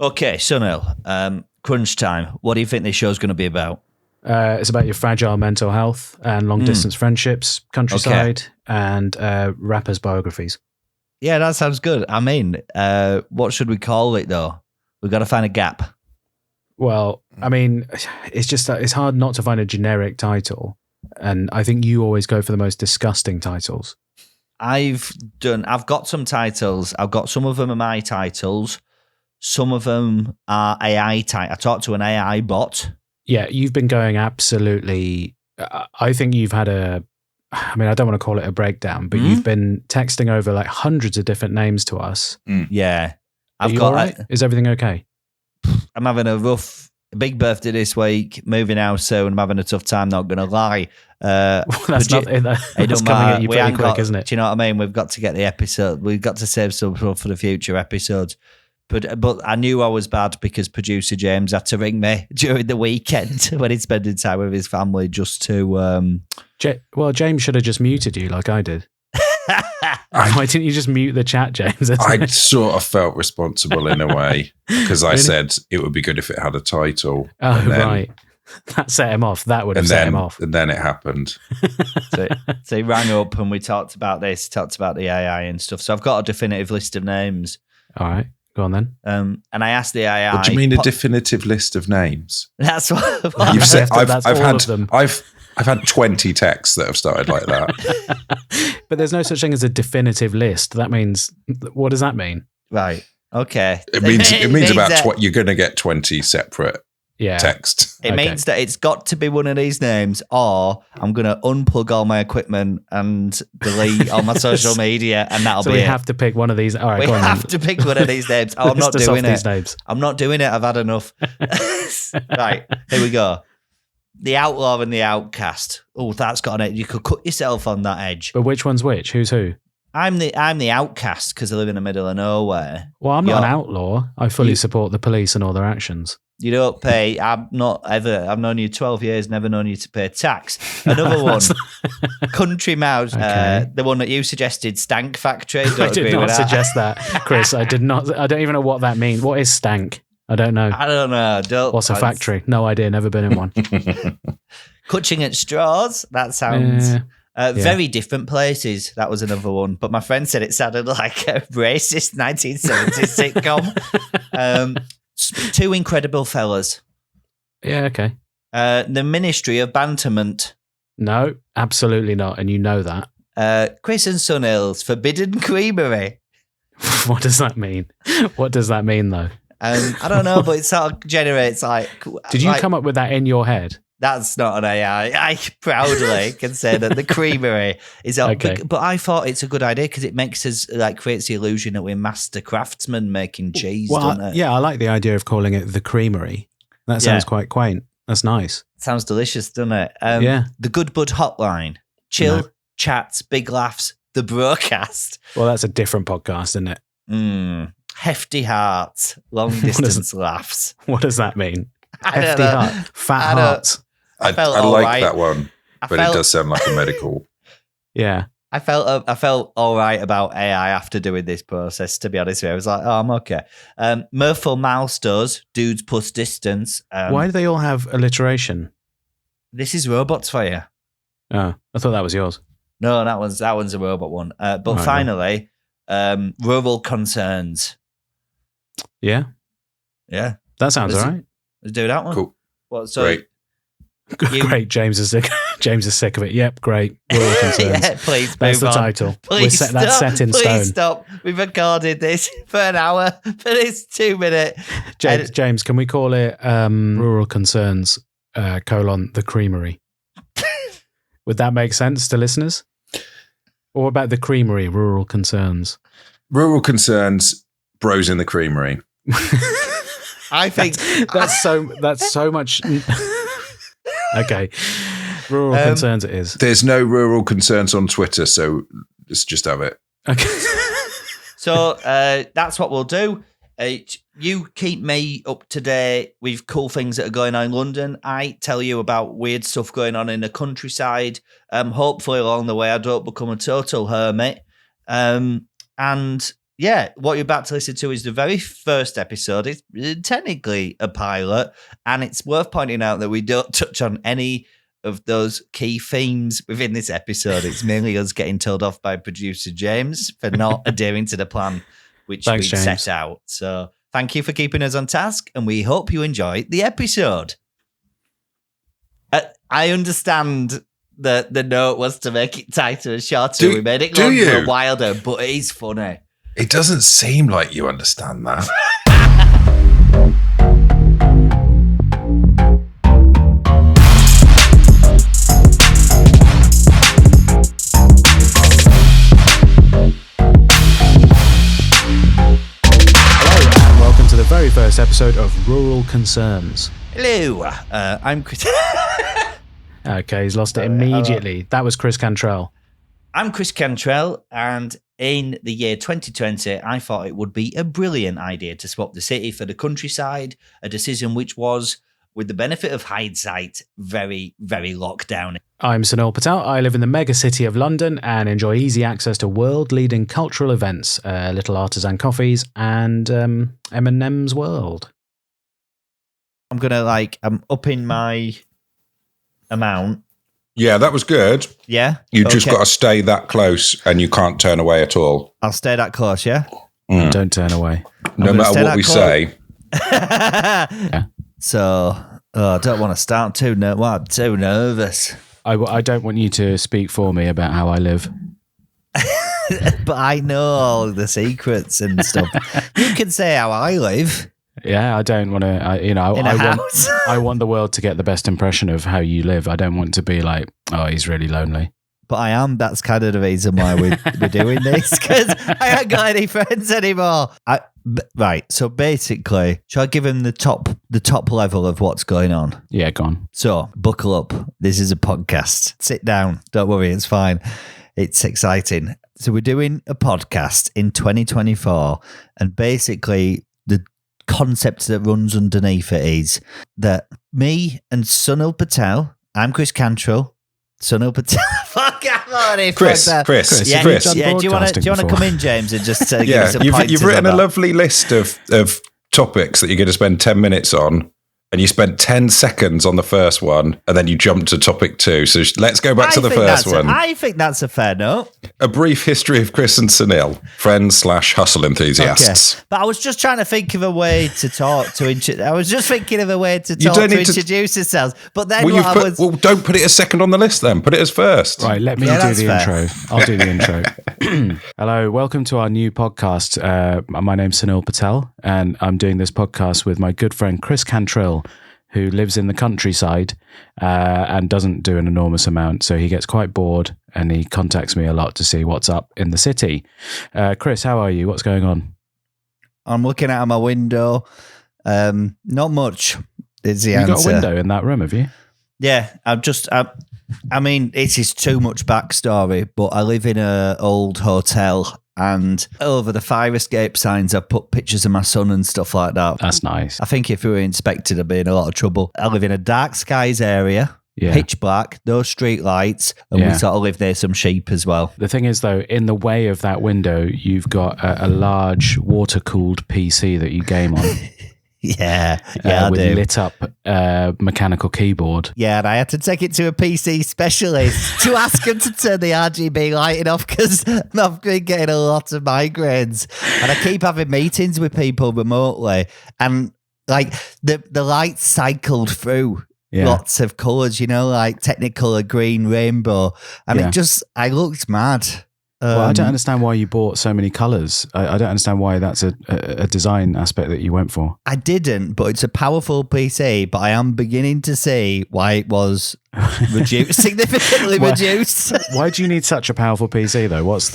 Okay, Sunil, crunch time. What do you think this show's going to be about? It's about your fragile mental health and long-distance friendships, countryside, and rappers' biographies. Yeah, that sounds good. I mean, what should we call it, though? We've got to find a gap. Well, I mean, it's just that it's hard not to find a generic title. And I think you always go for the most disgusting titles. I've got some titles. I've got some of them are my titles. Some of them are AI type. I talked to an AI bot. Yeah, you've been going absolutely. I think you've had I don't want to call it a breakdown, but you've been texting over like hundreds of different names to us. Yeah. Are you all right? Is everything okay? I'm having a big birthday this week, moving house soon. I'm having a tough time, not going to lie. That's coming at you pretty quick, isn't it? Do you know what I mean? We've got to get the episode. We've got to save some for the future episodes. But I knew I was bad because producer James had to ring me during the weekend when he's spending time with his family just to... James should have just muted you like I did. Why didn't you just mute the chat, James? I sort of felt responsible in a way because I said it would be good if it had a title. Oh, right. That set him off. That would have set him off. And then it happened. So he rang up and we talked about this, talked about the AI and stuff. So I've got a definitive list of names. All right. Go on then. And I asked the AI. What do you mean a definitive list of names? That's what you've said. I've had 20 texts that have started like that. But there's no such thing as a definitive list. That means, what does that mean? Right. Okay. It means about you're going to get 20 separate texts. It means that it's got to be one of these names, or I'm going to unplug all my equipment and delete all my social media, and that'll be it. So we have to pick one of these. All right, we have to pick one of these names. Oh, I'm not doing it. Names. I'm not doing it. I've had enough. Right, here we go. The outlaw and the outcast. Oh, that's got an edge. You could cut yourself on that edge. But which one's which? Who's who? I'm the outcast because I live in the middle of nowhere. Well, I'm not an outlaw. I fully support the police and all their actions. You don't pay. I've known you 12 years, never known you to pay tax. Another one, Country Mouse, the one that you suggested, Stank Factory. I did not suggest that, Chris. I did not. I don't even know what that means. What is stank? I don't know. I don't know. What's a factory? No idea. Never been in one. Clutching at straws. That sounds... Very different places. That was another one. But my friend said it sounded like a racist 1970s sitcom. Two incredible fellas. Yeah, okay. The Ministry of Banterment. No, absolutely not. And you know that. Chris and Sunil's Forbidden Creamery. What does that mean? What does that mean, though? I don't know, but it sort of generates like... Did you come up with that in your head? That's not an AI. I proudly can say that the creamery is up. Okay. But I thought it's a good idea because it makes us creates the illusion that we're master craftsmen making cheese, doesn't it? Yeah, I like the idea of calling it the creamery. That sounds quite quaint. That's nice. Sounds delicious, doesn't it? Yeah. The Good Bud Hotline. Chill, chats, big laughs, the broadcast. Well, that's a different podcast, isn't it? Hefty hearts, long distance laughs. What does that mean? Hefty heart, fat hearts. I like that one, but it does sound like a medical. Yeah. I felt all right about AI after doing this process, to be honest with you. I was like, oh, I'm okay. Murphy Mouse does, dudes plus distance. Why do they all have alliteration? This is robots for you. Oh, I thought that was yours. No, that one's a robot one. But finally, rural concerns. Yeah. Yeah. That sounds all right. Let's do that one. Cool. Well, so great. Great. James is sick of it. Yep. Great. Rural concerns. Yeah, please. That's the title. Please stop. That's set in stone. Please stop. We've recorded this for an hour for this 2 minute. James, can we call it Rural Concerns the Creamery? Would that make sense to listeners? Or about the Creamery, Rural Concerns? Rural Concerns, Bros in the Creamery. I think that's so much. Okay. Rural Concerns it is. There's no Rural Concerns on Twitter, so let's just have it. Okay. So that's what we'll do. You keep me up to date with cool things that are going on in London. I tell you about weird stuff going on in the countryside. Hopefully along the way I don't become a total hermit. And yeah, what you're about to listen to is the very first episode. It's technically a pilot, and it's worth pointing out that we don't touch on any of those key themes within this episode. It's mainly us getting told off by producer James for not adhering to the plan which we set out. So thank you for keeping us on task, and we hope you enjoy the episode. I understand that the note was to make it tighter and shorter. We made it longer and wilder, but it is funny. It doesn't seem like you understand that. Hello, and welcome to the very first episode of Rural Concerns. Hello, I'm Chris. Okay, he's lost it immediately. That was Chris Cantrill. I'm Chris Cantrill, and in the year 2020, I thought it would be a brilliant idea to swap the city for the countryside, a decision which was, with the benefit of hindsight, very, very locked down. I'm Sunil Patel. I live in the mega city of London and enjoy easy access to world-leading cultural events, little artisan coffees, and M&M's World. I'm upping my amount. Yeah, that was good. Yeah? You just got to stay that close and you can't turn away at all. I'll stay that close, yeah? Don't turn away. No matter what we say. Yeah. So, I don't want to start too nervous. I don't want you to speak for me about how I live. But I know all the secrets and stuff. You can say how I live. Yeah, I don't want to. I want the world to get the best impression of how you live. I don't want to be like, oh, he's really lonely. But I am. That's kind of the reason why we're doing this, because I haven't got any friends anymore. Right. So basically, shall I give him the top level of what's going on? Yeah, go on. So buckle up. This is a podcast. Sit down. Don't worry. It's fine. It's exciting. So we're doing a podcast in 2024, and basically the concept that runs underneath it is that me and Sunil Patel, I'm Chris Cantrill, Sunil Patel. Fuck, I'm already Chris. Yeah, do you want to come in, James, and just give us some pointers? You've written a lovely list of topics that you're going to spend 10 minutes on, and you spent 10 seconds on the first one, and then you jumped to topic 2. So let's go back to the first one. I think that's a fair note. A brief history of Chris and Sunil, friends/hustle enthusiasts. Okay. But I was just trying to think of a way to talk to introduce ourselves. But then well, don't put it as second on the list then. Put it as first. Right, let me do the intro. I'll do the intro. Hello, welcome to our new podcast. My name's Sunil Patel, and I'm doing this podcast with my good friend Chris Cantrill, who lives in the countryside and doesn't do an enormous amount. So he gets quite bored and he contacts me a lot to see what's up in the city. Chris, how are you? What's going on? I'm looking out of my window. Not much is the answer. You got a window in that room, have you? Yeah, I mean, it is too much backstory, but I live in an old hotel, and over the fire escape signs, I've put pictures of my son and stuff like that. That's nice. I think if we were inspected, I'd be in a lot of trouble. I live in a dark skies area, pitch black, no street lights, and we sort of live near some sheep as well. The thing is, though, in the way of that window, you've got a large water-cooled PC that you game on. Yeah, with lit up mechanical keyboard. Yeah, and I had to take it to a PC specialist to ask him to turn the RGB lighting off because I've been getting a lot of migraines, and I keep having meetings with people remotely, and like the lights cycled through lots of colours, like Technicolor green, rainbow, and I looked mad. Well, I don't understand why you bought so many colours. I don't understand why that's a design aspect that you went for. I didn't, but it's a powerful PC, but I am beginning to see why it was significantly reduced. Why do you need such a powerful PC, though? What's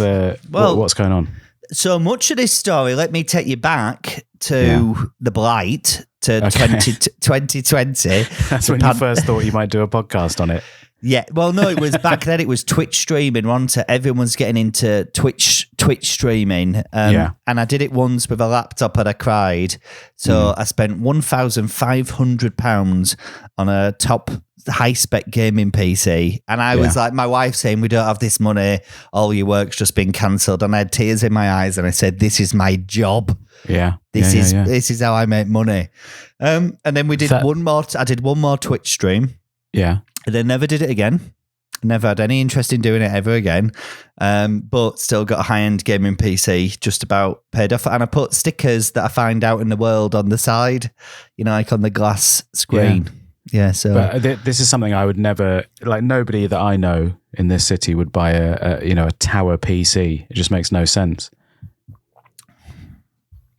going on? So much of this story, let me take you back to the blight, to 2020. That's when you first thought you might do a podcast on it. Yeah, well, no, it was back then. It was Twitch streaming. Everyone's getting into Twitch streaming. And I did it once with a laptop, and I cried. So I spent £1,500 on a top high spec gaming PC, and I was like, my wife saying, "We don't have this money. All your work's just been cancelled." And I had tears in my eyes, and I said, "This is my job. This is how I make money." And then we did one more. I did one more Twitch stream. Yeah. And then never did it again. Never had any interest in doing it ever again. But still got a high-end gaming PC, just about paid off. And I put stickers that I find out in the world on the side, like on the glass screen. Yeah, so. But this is something I would never, like, nobody that I know in this city would buy a tower PC. It just makes no sense.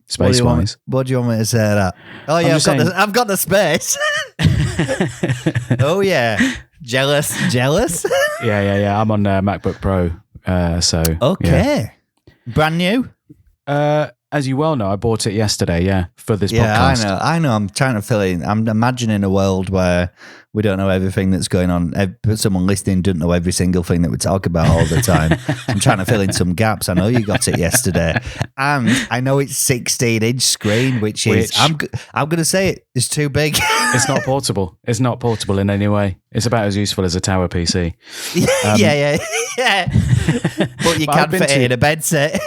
Space-wise. What do you want me to say that? Oh, yeah, I've got the space. Oh, yeah. Jealous? Yeah. I'm on MacBook Pro, so. Okay. Yeah. Brand new? As you well know, I bought it yesterday, for this podcast. Yeah, I know. I'm trying to fill in. I'm imagining a world where we don't know everything that's going on. Someone listening doesn't know every single thing that we talk about all the time. I'm trying to fill in some gaps. I know you got it yesterday. And I know it's 16-inch screen, which is, I'm going to say it's too big. It's not portable. It's not portable in any way. It's about as useful as a tower PC. Yeah. But you can't fit it in a bed set.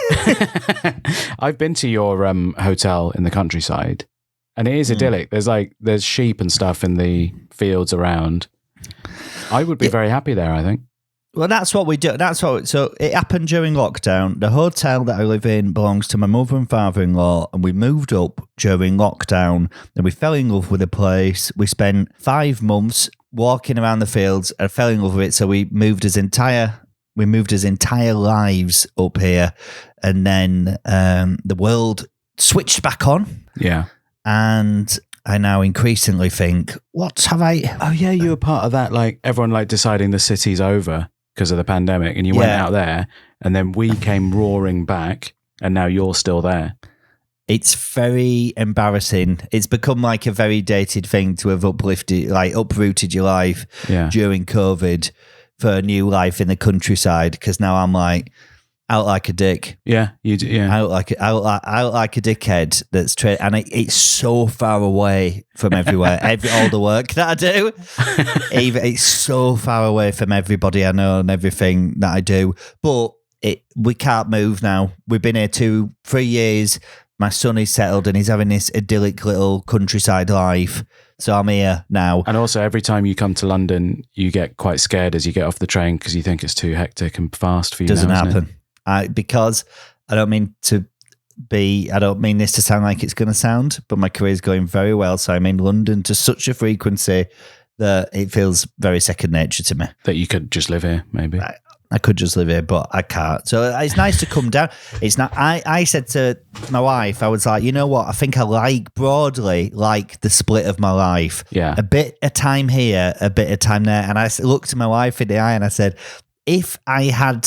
I've been to your hotel in the countryside, and it is idyllic. There's sheep and stuff in the fields around. I would be very happy there, I think. Well, that's what we do. So it happened during lockdown. The hotel that I live in belongs to my mother and father-in-law, and we moved up during lockdown, and we fell in love with the place. We spent 5 months walking around the fields and fell in love with it. So we moved his entire lives up here, and then the world switched back on. Yeah, and I now increasingly think, what have I? Oh yeah, you were part of that. Like everyone, like deciding the city's over because of the pandemic, and you went out there, and then we came roaring back, and now you're still there. It's very embarrassing. It's become like a very dated thing to have uprooted your life during COVID for a new life in the countryside. Because now I'm like out like a dick. Yeah, you do. Yeah, out like a dickhead. That's and it's so far away from everywhere. All the work that I do, it's so far away from everybody I know and everything that I do. But we can't move now. We've been here 2-3 years. My son is settled and he's having this idyllic little countryside life. So I'm here now. And also, every time you come to London, you get quite scared as you get off the train because you think it's too hectic and fast for you. Doesn't now, happen. Because I don't mean this to sound like it's going to sound, but my career's going very well. So I'm in London to such a frequency that it feels very second nature to me. That you could just live here, maybe. I could just live here, but I can't. So it's nice to come down. It's not. I said to my wife, I was like, you know what? I think I broadly like the split of my life. Yeah. A bit of time here, a bit of time there. And I looked at my wife in the eye and I said, if I had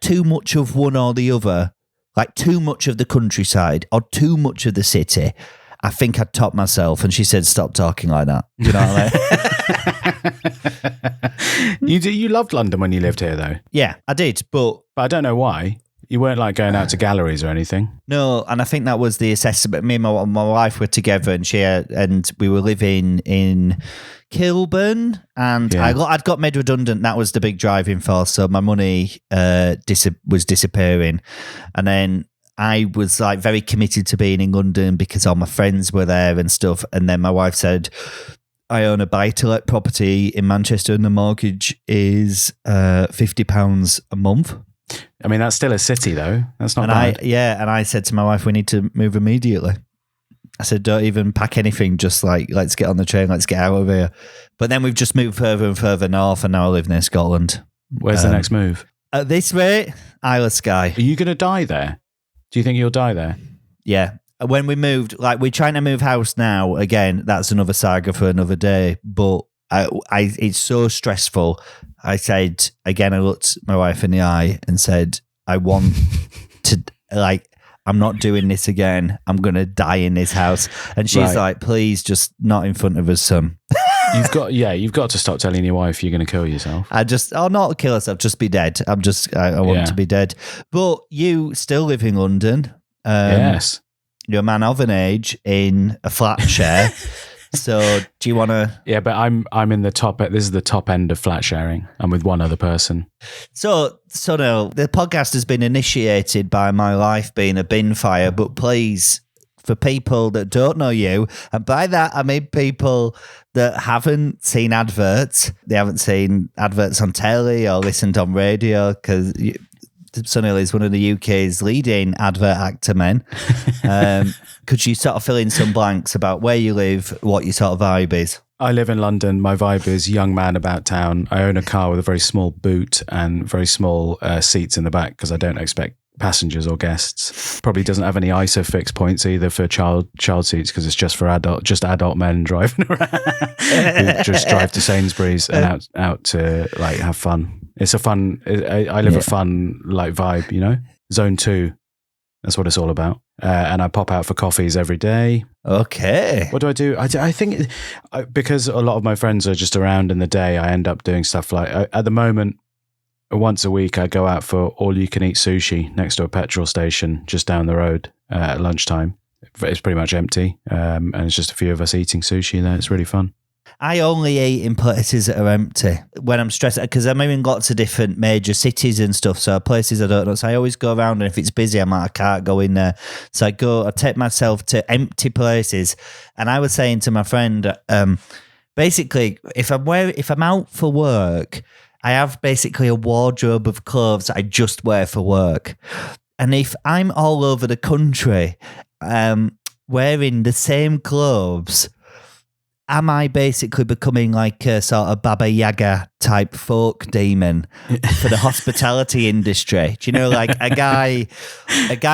too much of one or the other, like too much of the countryside or too much of the city, I think I'd top myself. And she said, stop talking like that. You know what I mean? You loved London when you lived here, though. Yeah, I did. But I don't know why. You weren't like going out to galleries or anything. No, and I think that was the assessment. Me and my wife were together, and we were living in Kilburn, and I'd got made redundant. That was the big driving force. So my money was disappearing, and then I was like very committed to being in London because all my friends were there and stuff. And then my wife said, I own a buy-to-let property in Manchester and the mortgage is £50 a month. I mean, that's still a city though. That's not bad. And I said to my wife, we need to move immediately. I said, don't even pack anything. Just like, let's get on the train. Let's get out of here. But then we've just moved further and further north and now I live near Scotland. Where's the next move? At this rate, Isle of Skye. Are you going to die there? Do you think you'll die there? Yeah. When we moved, like we're trying to move house now, again, that's another saga for another day. But it's so stressful. I said, again, I looked my wife in the eye and said, I want to, I'm not doing this again. I'm going to die in this house. And she's like, please, just not in front of us, son. You've got to stop telling your wife you're going to kill yourself. Not kill myself, just be dead. I want to be dead. But you still live in London. Yes. You're a man of an age in a flat share. So do you want to? Yeah, but I'm in the top. This is the top end of flat sharing. I'm with one other person. So no, the podcast has been initiated by my life being a bin fire. But please, for people that don't know you, and by that I mean people that haven't seen adverts, they haven't seen adverts on telly or listened on radio, because Sunil is one of the UK's leading advert actor men. Could you sort of fill in some blanks about where you live, what your sort of vibe is? I live in London. My vibe is young man about town. I own a car with a very small boot and very small seats in the back because I don't expect passengers or guests. Probably doesn't have any ISOFIX points either for child seats because it's just for adult men driving around who just drive to Sainsbury's and out to like have fun. It's a fun. I live a fun like vibe, you know. Zone 2. That's what it's all about. And I pop out for coffees every day. Okay. What do I do? I think because a lot of my friends are just around in the day, I end up doing stuff like at the moment. Once a week, I go out for all-you-can-eat sushi next to a petrol station just down the road at lunchtime. It's pretty much empty, and it's just a few of us eating sushi there. It's really fun. I only eat in places that are empty when I'm stressed, because I'm in lots of different major cities and stuff, so places I don't know. So I always go around, and if it's busy, I can't go in there. So I take myself to empty places. And I was saying to my friend, basically, if I'm out for work, I have basically a wardrobe of clothes that I just wear for work. And if I'm all over the country wearing the same clothes, am I basically becoming like a sort of Baba Yaga type folk demon for the hospitality industry? Do you know, like a guy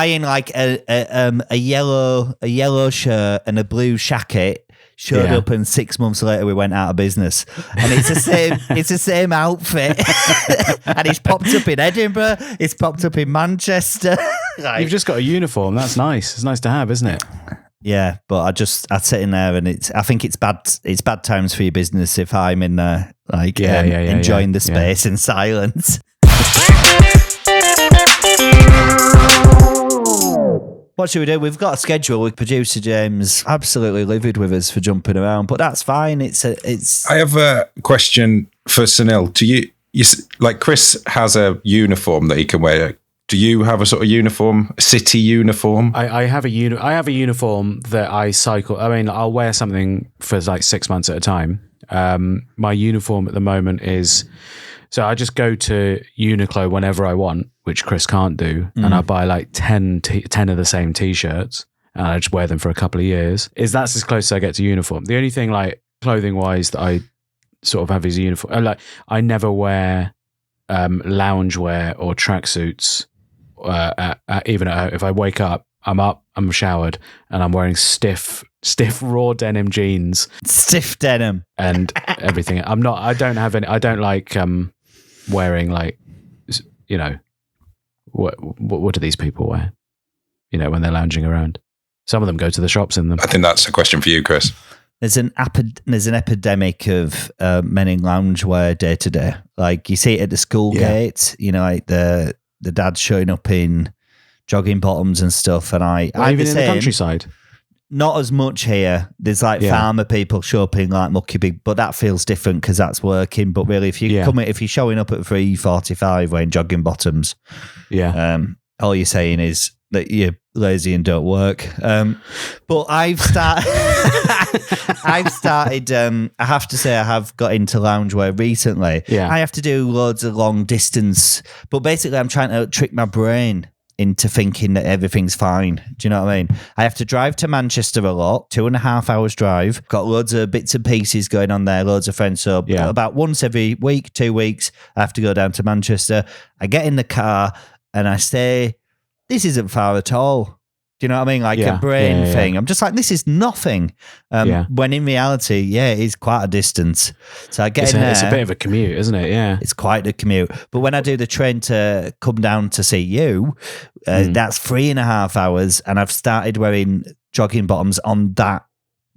in like a yellow shirt and a blue shacket showed up, and 6 months later we went out of business, and it's the same outfit, and he's popped up in Edinburgh, he's popped up in Manchester. Like, you've just got a uniform. That's nice. It's nice to have, isn't it? Yeah, but I sit in there, and I think it's bad times for your business if I'm in there like enjoying the space in silence. What should we do? We've got a schedule with producer James absolutely livid with us for jumping around, but that's fine. It's. I have a question for Sunil. Do you like Chris has a uniform that he can wear? Do you have a sort of uniform, city uniform? I have a uniform that I cycle. I mean, I'll wear something for like 6 months at a time. My uniform at the moment is, so I just go to Uniqlo whenever I want, which Chris can't do, and I buy like 10 of the same t-shirts, and I just wear them for a couple of years. That's as close as I get to uniform. The only thing like clothing wise that I sort of have is a uniform. Like I never wear loungewear or tracksuits. Even if I wake up, I'm showered, and I'm wearing stiff raw denim jeans, stiff denim, and everything. I don't like wearing like, you know, what do these people wear? You know, when they're lounging around. Some of them go to the shops in them. I think that's a question for you, Chris. There's an epidemic of men in loungewear day to day. Like you see it at the school gates. You know, like the dads showing up in jogging bottoms and stuff. And even in the countryside. Not as much here. There's like farmer people show up in like mucky big, but that feels different because that's working. But really, if you're showing up at 3:45 wearing jogging bottoms, all you're saying is that you're lazy and don't work. But I've started. I have to say, I have got into loungewear recently. Yeah. I have to do loads of long distance, but basically, I'm trying to trick my brain into thinking that everything's fine. Do you know what I mean? I have to drive to Manchester a lot, 2.5 hours drive. Got loads of bits and pieces going on there, loads of friends. So about once every week, 2 weeks, I have to go down to Manchester. I get in the car and I say, this isn't far at all. Do you know what I mean? Like a brain thing. I'm just like, this is nothing. When in reality, it is quite a distance. So I get in there. It's a bit of a commute, isn't it? Yeah. It's quite a commute. But when I do the train to come down to see you, that's 3.5 hours. And I've started wearing jogging bottoms on that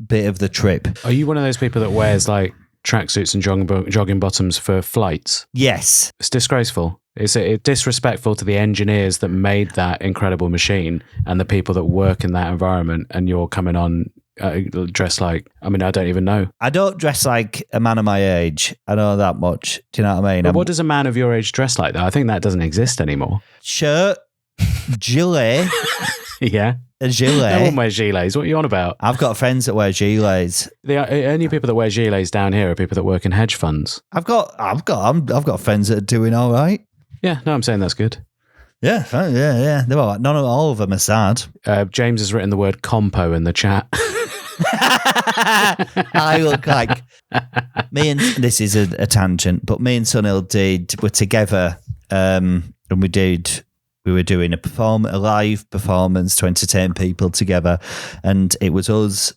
bit of the trip. Are you one of those people that wears like tracksuits and jogging bottoms for flights. Yes. It's disgraceful. It's disrespectful to the engineers that made that incredible machine and the people that work in that environment. And you're coming on dressed like, I mean, I don't even know. I don't dress like a man of my age. I know that much. Do you know what I mean? But what does a man of your age dress like, though? I think that doesn't exist anymore. Shirt, gilet. Yeah. A gilet. No one wears gilets. What are you on about? I've got friends that wear gilets. The only people that wear gilets down here are people that work in hedge funds. I've got friends that are doing all right. Yeah, no, I'm saying that's good. Yeah. They're all right. All of them are sad. James has written the word compo in the chat. I look like me and this is a tangent, but me and Sunil were together, and we were doing a live performance to entertain people together, and it was us,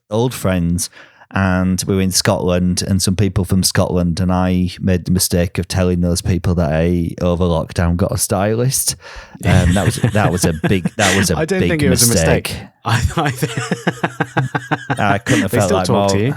old friends, and we were in Scotland, and some people from Scotland, and I made the mistake of telling those people that I over lockdown got a stylist. That was a big I don't think it was mistake. A mistake. I couldn't have felt like talk more. To you.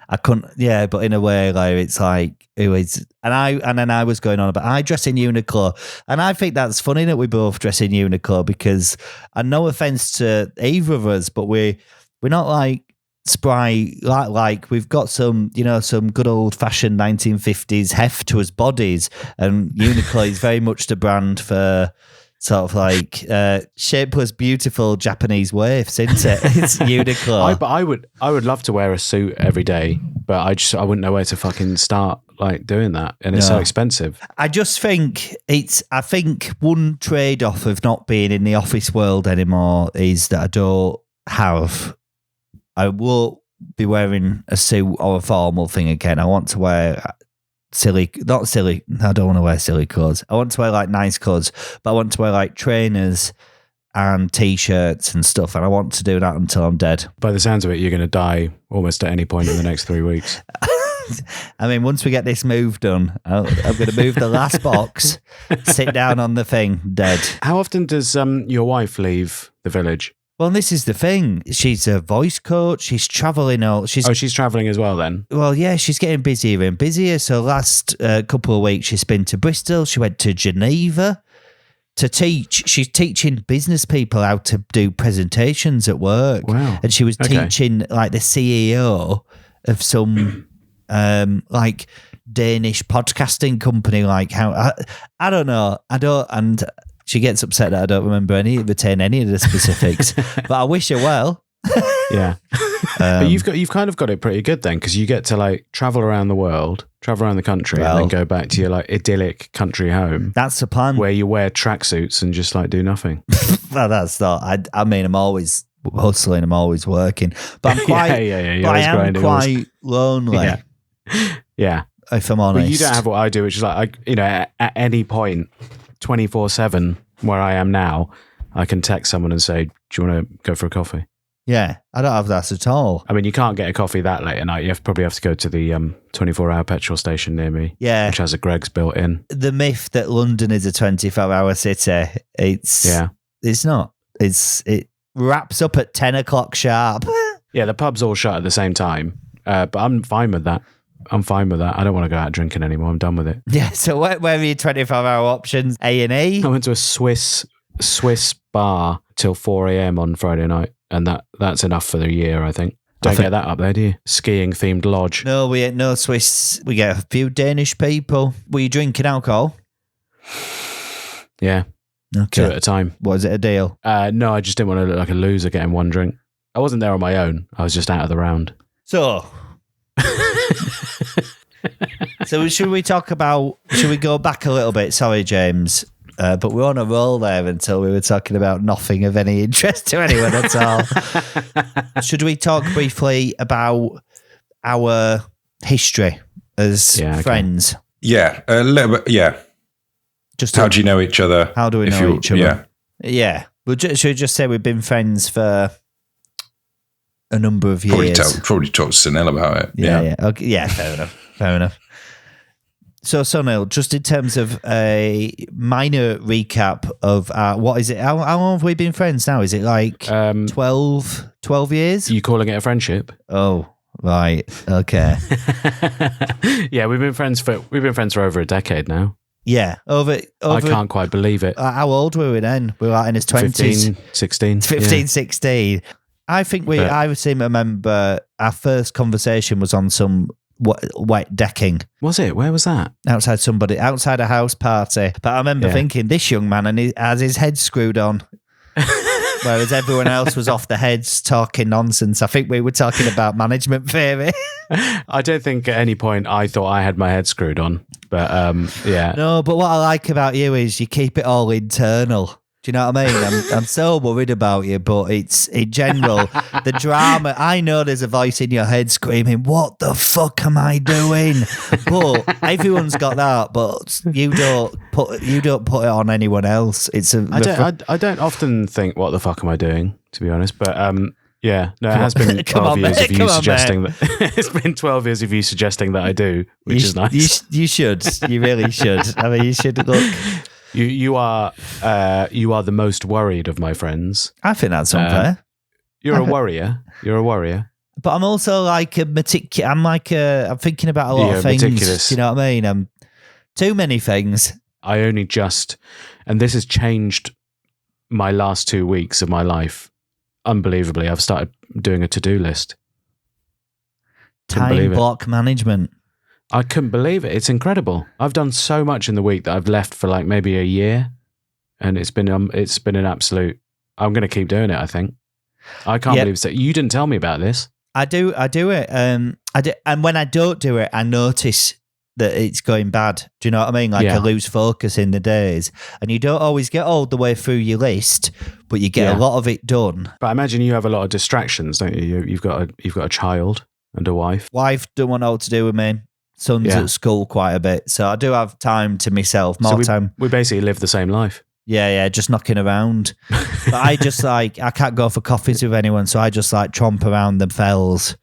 I couldn't, yeah, but in a way, like it's like it was, and then I was going on about I dress in Uniqlo, and I think that's funny that we both dress in Uniqlo because, and no offense to either of us, but we're not like spry like we've got some good old fashioned 1950s heft to us bodies, and Uniqlo is very much the brand for sort of like shapeless, beautiful Japanese waifs, isn't it? It's Uniqlo. But I would love to wear a suit every day, but I wouldn't know where to fucking start like doing that, and it's so expensive. I just think I think one trade off of not being in the office world anymore is that I won't be wearing a suit or a formal thing again. I want to wear not silly. I don't want to wear silly clothes. I want to wear like nice clothes, but I want to wear like trainers and t-shirts and stuff. And I want to do that until I'm dead. By the sounds of it, you're going to die almost at any point in the next 3 weeks. I mean, once we get this move done, I'm going to move the last box, sit down on the thing, dead. How often does your wife leave the village? Well, this is the thing. She's a voice coach. She's traveling out. She's traveling as well then? Well, yeah, she's getting busier and busier. So last couple of weeks, she's been to Bristol. She went to Geneva to teach. She's teaching business people how to do presentations at work. Wow. And she was teaching like the CEO of some like Danish podcasting company. Like how, I don't know. And she gets upset that I don't retain any of the specifics, but I wish her well. Yeah. But you've kind of got it pretty good then, because you get to like travel around the world, travel around the country, and then go back to your like idyllic country home. That's the plan. Where you wear tracksuits and just like do nothing. Well, that's not. I mean, I'm always hustling. I'm always working, but I'm quite. Yeah. But I am quite lonely. Yeah. If I'm honest, but you don't have what I do, which is like at any point, 24/7, where I am now, I can text someone and say, "Do you want to go for a coffee?" Yeah, I don't have that at all. I mean, you can't get a coffee that late at night. You probably have to go to the 24-hour petrol station near me, which has a Greggs built in. The myth that London is a 24-hour city, it's not. It wraps up at 10 o'clock sharp. Yeah, the pubs all shut at the same time, but I'm fine with that. I don't want to go out drinking anymore. I'm done with it. Yeah, so where are your 24-hour options? A&E? I went to a Swiss bar till 4 a.m. on Friday night, and that's enough for the year, I think. Don't get that up there, do you? Skiing themed lodge. No, we ain't no Swiss. We get a few Danish people. Were you drinking alcohol? Yeah. Okay. 2 at a time. Was it a deal? No, I just didn't want to look like a loser getting one drink. I wasn't there on my own. I was just out of the round. So should we go back a little bit? Sorry, James. But we're on a roll there until we were talking about nothing of any interest to anyone at all. Should we talk briefly about our history as friends? Yeah, a little bit. Yeah. Just how do you know each other? How do we know each other? Yeah. Yeah. Should we just say we've been friends for a number of years? Probably talk to Sunil about it. Yeah. Okay. Yeah, fair enough. So, Sunil, just in terms of a minor recap of what is it? How long have we been friends now? Is it like 12 years? Are you calling it a friendship? Oh, Right. Okay. Yeah, we've been friends for over a decade now. Yeah. I can't quite believe it. How old were we then? We were like in his 20s. 15, 16. 15, 16. I think I seem to remember our first conversation was on some wet decking. Was it? Where was that? Outside a house party. But I remember thinking, this young man has his head screwed on. Whereas everyone else was off the heads talking nonsense. I think we were talking about management theory. I don't think at any point I thought I had my head screwed on. But yeah. No, but what I like about you is you keep it all internal. Do you know what I mean? I'm so worried about you, but it's in general, the drama. I know there's a voice in your head screaming, "What the fuck am I doing?" But everyone's got that, but you don't put it on anyone else. I don't often think, "What the fuck am I doing?" To be honest, but yeah, no, it has been 12 years of you suggesting that. It's been 12 years of you suggesting that I do, which is nice. You should. You really should. I mean, you should look. You are the most worried of my friends. I think that's unfair. You're a worrier. You're a worrier. But I'm also like I'm thinking about a lot of things. Meticulous. You know what I mean? Too many things. I only and this has changed my last 2 weeks of my life. Unbelievably, I've started doing a to-do list. Time block management. I couldn't believe it. It's incredible. I've done so much in the week that I've left for like maybe a year, and it's been an absolute. I'm going to keep doing it. I think. I can't believe it. You didn't tell me about this. I do it. And when I don't do it, I notice that it's going bad. Do you know what I mean? Like I lose focus in the days, and you don't always get all the way through your list, but you get a lot of it done. But I imagine you have a lot of distractions, don't you? You've got a child and a wife. Wife don't want to know what to do with me. Son's at school quite a bit, so I do have time to myself. Time. We basically live the same life. Yeah, just knocking around. But I just I can't go for coffees with anyone, so I just tromp around the fells.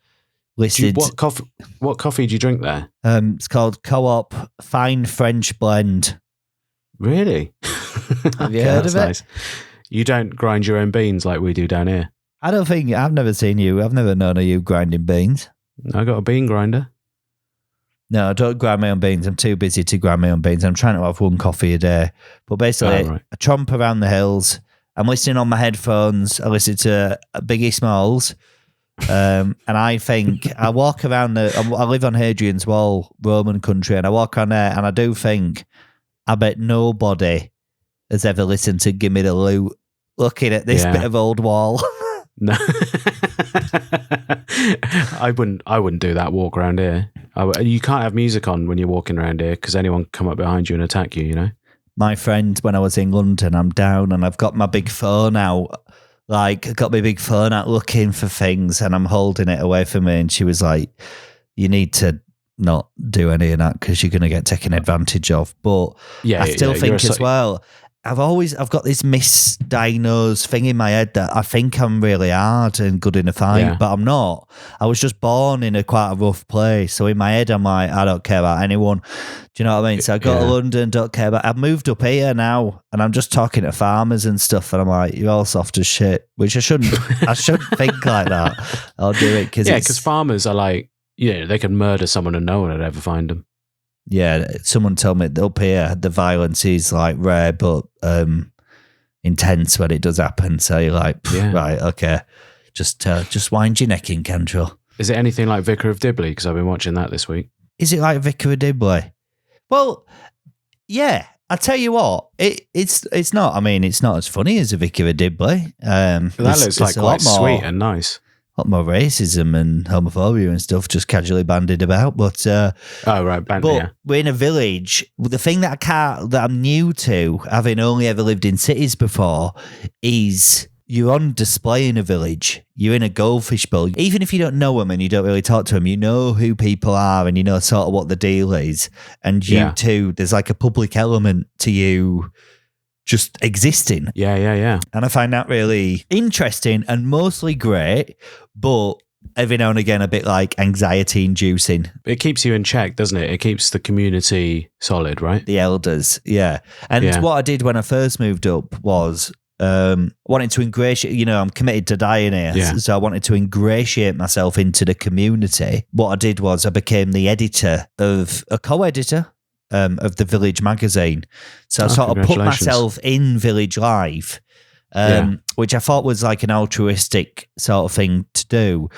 What coffee do you drink there? It's called Co-op Fine French Blend. Really? Have you heard of it? Nice. You don't grind your own beans like we do down here? I've never seen you. I've never known of you grinding beans. I got a bean grinder. No, I don't grind my own beans. I'm too busy to grind my own beans. I'm trying to have one coffee a day. But basically, I tromp around the hills. I'm listening on my headphones. I listen to Biggie Smalls. And I think I walk around I live on Hadrian's Wall, Roman country, and I walk on there, and I do think, I bet nobody has ever listened to Give Me the Loot looking at this bit of old wall. No. I wouldn't do that walk around here. You can't have music on when you're walking around here because anyone can come up behind you and attack you, you know? My friend, when I was in London, I'm down and I've got my big phone out. Like, I got my big phone out looking for things and I'm holding it away from me. And she was like, you need to not do any of that because you're going to get taken advantage of. But I still think as well, I've got this misdiagnosed thing in my head that I think I'm really hard and good in a fight, but I'm not. I was just born in quite a rough place. So in my head, I'm like, I don't care about anyone. Do you know what I mean? So I go to London, don't care about. I've moved up here now and I'm just talking to farmers and stuff. And I'm like, you're all soft as shit, which I shouldn't. I shouldn't think like that. I'll do it because farmers are like, they can murder someone and no one would ever find them. Yeah, someone told me that up here the violence is like rare but intense when it does happen. So you're like, right, okay, just wind your neck in, Cantrill. Is it anything like Vicar of Dibley? Because I've been watching that this week. Is it like Vicar of Dibley? Well, yeah. I tell you what, it's not. I mean, it's not as funny as a Vicar of Dibley. That looks like quite sweet and nice. A lot more racism and homophobia and stuff just casually bandied about, but we're in a village. The thing that I'm new to, having only ever lived in cities before, is you're on display in a village. You're in a goldfish bowl. Even if you don't know them and you don't really talk to them, you know who people are and you know sort of what the deal is. And you too, there's like a public element to you just existing. Yeah. And I find that really interesting and mostly great, but every now and again a bit like anxiety inducing. It keeps you in check, doesn't it? It keeps the community solid, right? The elders, yeah. And what I did when I first moved up was wanted to ingratiate, I'm committed to dying here. Yeah. So I wanted to ingratiate myself into the community. What I did was I became the co-editor of the Village magazine. So I sort of put myself in Village Life, which I thought was like an altruistic sort of thing to do.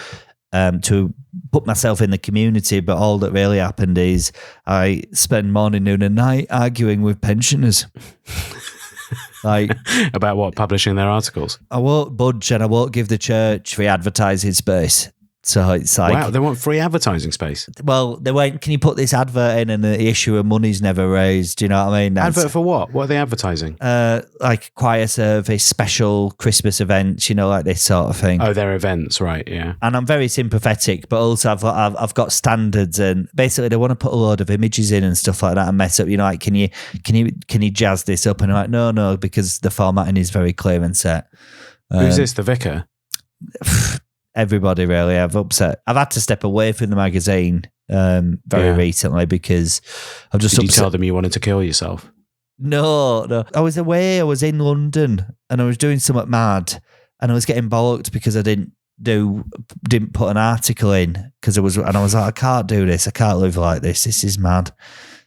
To put myself in the community, but all that really happened is I spend morning, noon and night arguing with pensioners. Like about what? Publishing their articles? I won't budge and I won't give the church free advertising space. So it's like... Wow, they want free advertising space? Well, they went, can you put this advert in and the issue of money's never raised? Do you know what I mean? Advert for what? What are they advertising? Like choir service, special Christmas events, like this sort of thing. Oh, their events, right, yeah. And I'm very sympathetic, but also I've got standards, and basically they want to put a load of images in and stuff like that and mess up, like, can you jazz this up? And I'm like, no, because the formatting is very clear and set. Who's this, the vicar? Everybody, really. I've had to step away from the magazine very recently because I've just... Did you tell them you wanted to kill yourself? No. I was away. I was in London and I was doing something mad and I was getting bollocked because I didn't put an article in because I was like, I can't do this. I can't live like this. This is mad.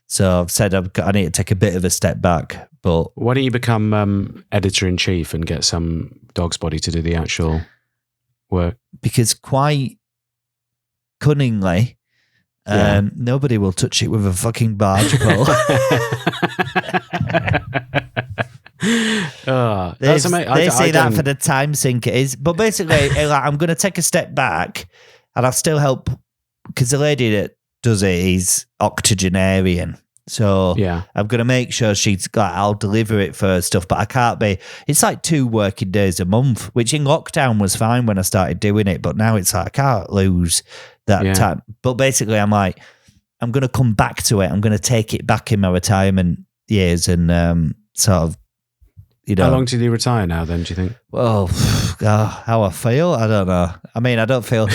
So I've said I need to take a bit of a step back. But why don't you become editor-in-chief and get some dog's body to do the actual work? Because quite cunningly, nobody will touch it with a fucking barge pole. They say that for the time sink it is. But basically, I'm going to take a step back and I'll still help because the lady that does it is octogenarian. So I'm going to make sure I'll deliver it for her stuff, but I can't be, it's like 2 working days a month, which in lockdown was fine when I started doing it, but now it's like, I can't lose that time. But basically I'm like, I'm going to come back to it. I'm going to take it back in my retirement years and sort of, How long did you retire now then, do you think? Well, how I feel? I don't know. I mean, I don't feel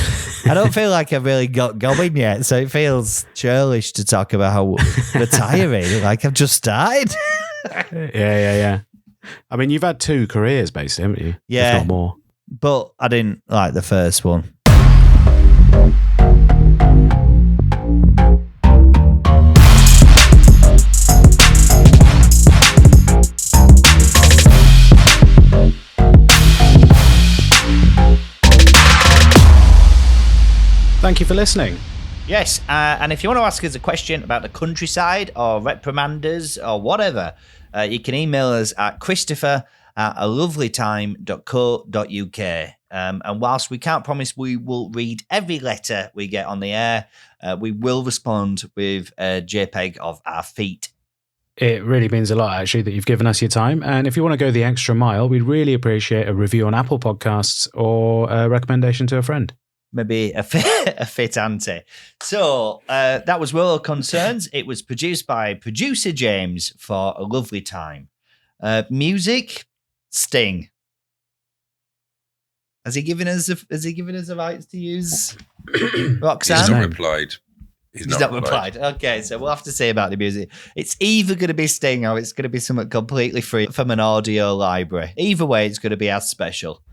like I've really got going yet, so it feels churlish to talk about how retiring, like I've just started. Yeah. I mean, you've had 2 careers basically, haven't you? Yeah. If not more. But I didn't like the first one. Thank you for listening. Yes, and if you want to ask us a question about the countryside or reprimanders or whatever, you can email us at christopher@alovelytime.co.uk. And whilst we can't promise we will read every letter we get on the air, we will respond with a JPEG of our feet. It really means a lot, actually, that you've given us your time. And if you want to go the extra mile, we'd really appreciate a review on Apple Podcasts or a recommendation to a friend. Maybe a fit auntie. So that was Rural Concerns. It was produced by producer James for A Lovely Time. Music, Sting. Has he given us the rights to use Roxanne? He's not replied. He's not replied. Okay, so we'll have to say about the music. It's either going to be Sting or it's going to be something completely free from an audio library. Either way, it's going to be as special.